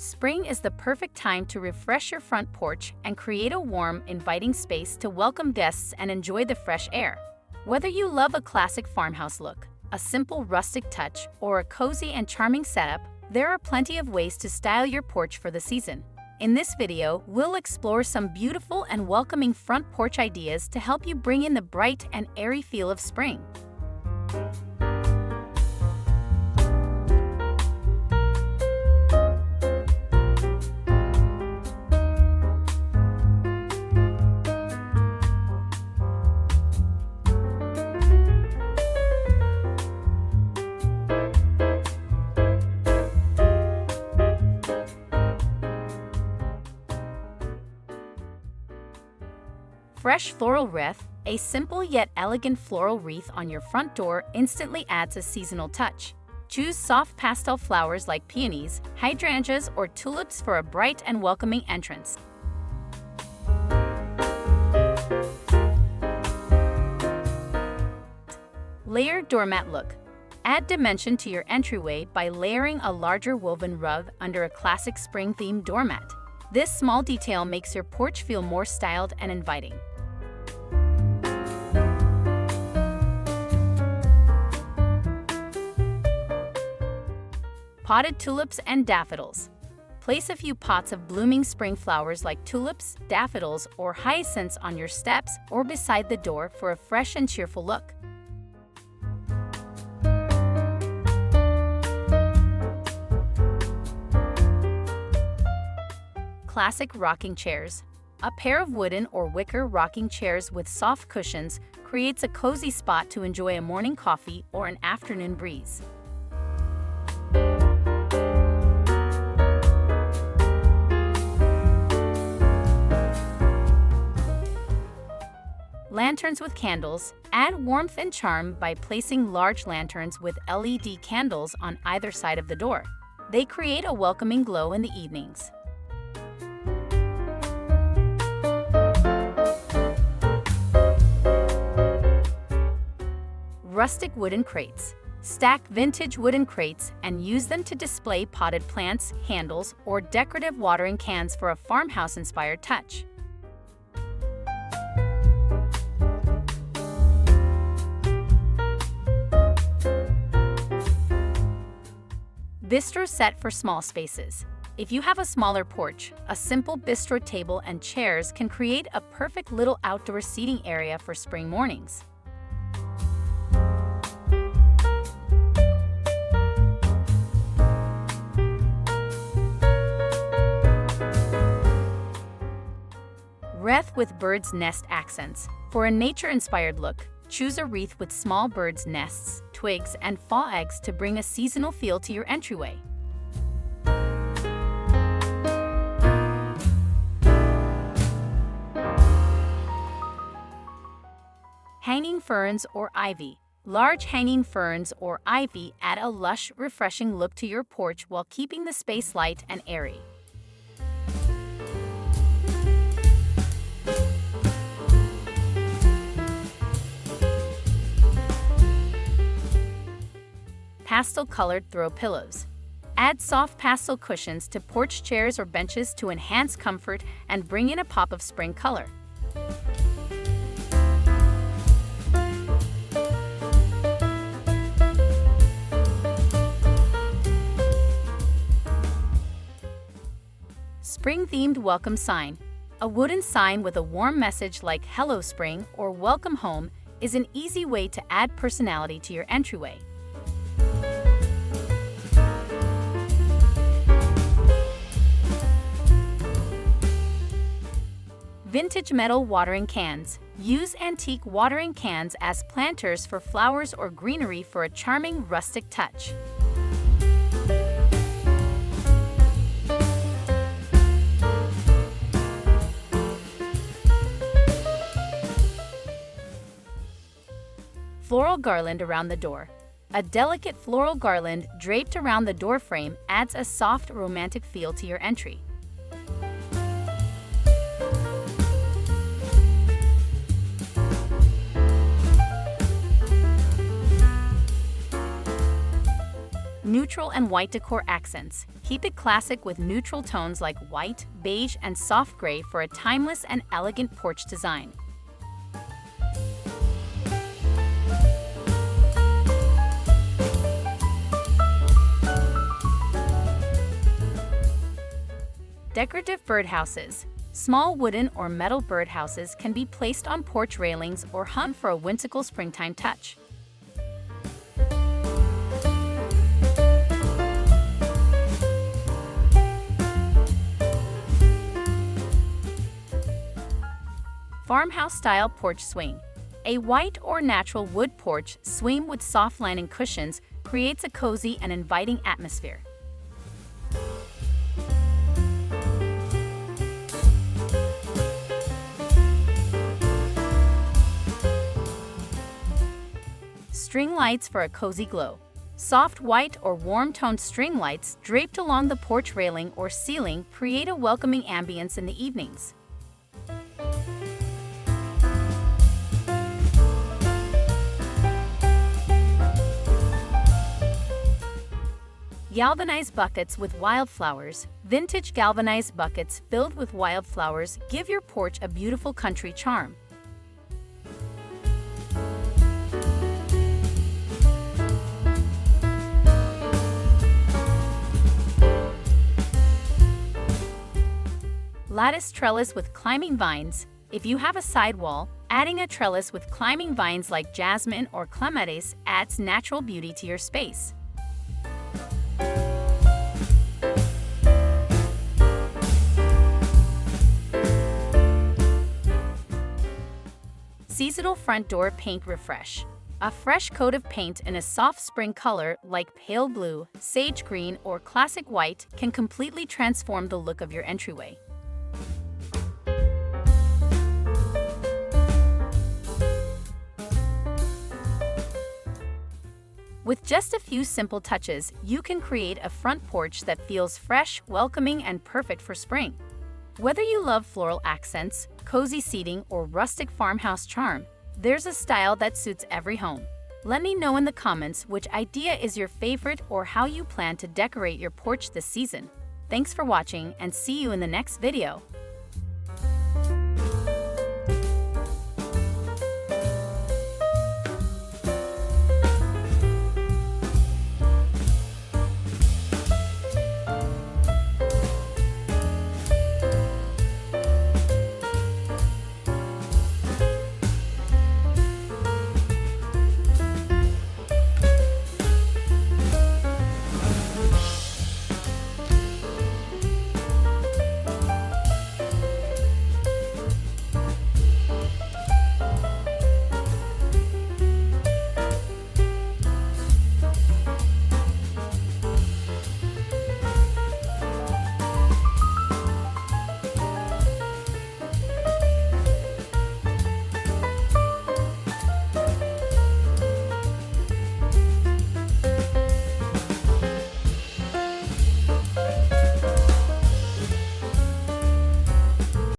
Spring is the perfect time to refresh your front porch and create a warm, inviting space to welcome guests and enjoy the fresh air. Whether you love a classic farmhouse look, a simple rustic touch, or a cozy and charming setup, there are plenty of ways to style your porch for the season. In this video, we'll explore some beautiful and welcoming front porch ideas to help you bring in the bright and airy feel of spring. Fresh floral wreath, a simple yet elegant floral wreath on your front door instantly adds a seasonal touch. Choose soft pastel flowers like peonies, hydrangeas, or tulips for a bright and welcoming entrance. Layered doormat look. Add dimension to your entryway by layering a larger woven rug under a classic spring-themed doormat. This small detail makes your porch feel more styled and inviting. Potted tulips and daffodils. Place a few pots of blooming spring flowers like tulips, daffodils, or hyacinths on your steps or beside the door for a fresh and cheerful look. Classic rocking chairs. A pair of wooden or wicker rocking chairs with soft cushions creates a cozy spot to enjoy a morning coffee or an afternoon breeze. Lanterns with candles. Add warmth and charm by placing large lanterns with LED candles on either side of the door. They create a welcoming glow in the evenings. Rustic wooden crates. Stack vintage wooden crates and use them to display potted plants, handles, or decorative watering cans for a farmhouse-inspired touch. Bistro set for small spaces. If you have a smaller porch, a simple bistro table and chairs can create a perfect little outdoor seating area for spring mornings. Wreath with bird's nest accents. For a nature-inspired look, choose a wreath with small birds' nests, twigs, and fall eggs to bring a seasonal feel to your entryway. Hanging ferns or ivy. Large hanging ferns or ivy add a lush, refreshing look to your porch while keeping the space light and airy. Pastel-colored throw pillows. Add soft pastel cushions to porch chairs or benches to enhance comfort and bring in a pop of spring color. Spring-themed welcome sign. A wooden sign with a warm message like "Hello Spring" or "Welcome Home" is an easy way to add personality to your entryway. Vintage metal watering cans. Use antique watering cans as planters for flowers or greenery for a charming rustic touch. Floral garland around the door. A delicate floral garland draped around the door frame adds a soft, romantic feel to your entry. Neutral and white decor accents. Keep it classic with neutral tones like white, beige, and soft gray for a timeless and elegant porch design. Decorative birdhouses. Small wooden or metal birdhouses can be placed on porch railings or hung for a whimsical springtime touch. Farmhouse-style porch swing. A white or natural wood porch swing with soft lining cushions creates a cozy and inviting atmosphere. String lights for a cozy glow. Soft white or warm-toned string lights draped along the porch railing or ceiling create a welcoming ambience in the evenings. Galvanized buckets with wildflowers. Vintage galvanized buckets filled with wildflowers give your porch a beautiful country charm. Lattice trellis with climbing vines. If you have a sidewall, adding a trellis with climbing vines like jasmine or clematis adds natural beauty to your space. Seasonal front door paint refresh. A fresh coat of paint in a soft spring color like pale blue, sage green, or classic white can completely transform the look of your entryway. With just a few simple touches, you can create a front porch that feels fresh, welcoming, and perfect for spring. Whether you love floral accents, cozy seating, or rustic farmhouse charm, there's a style that suits every home. Let me know in the comments which idea is your favorite or how you plan to decorate your porch this season. Thanks for watching and see you in the next video.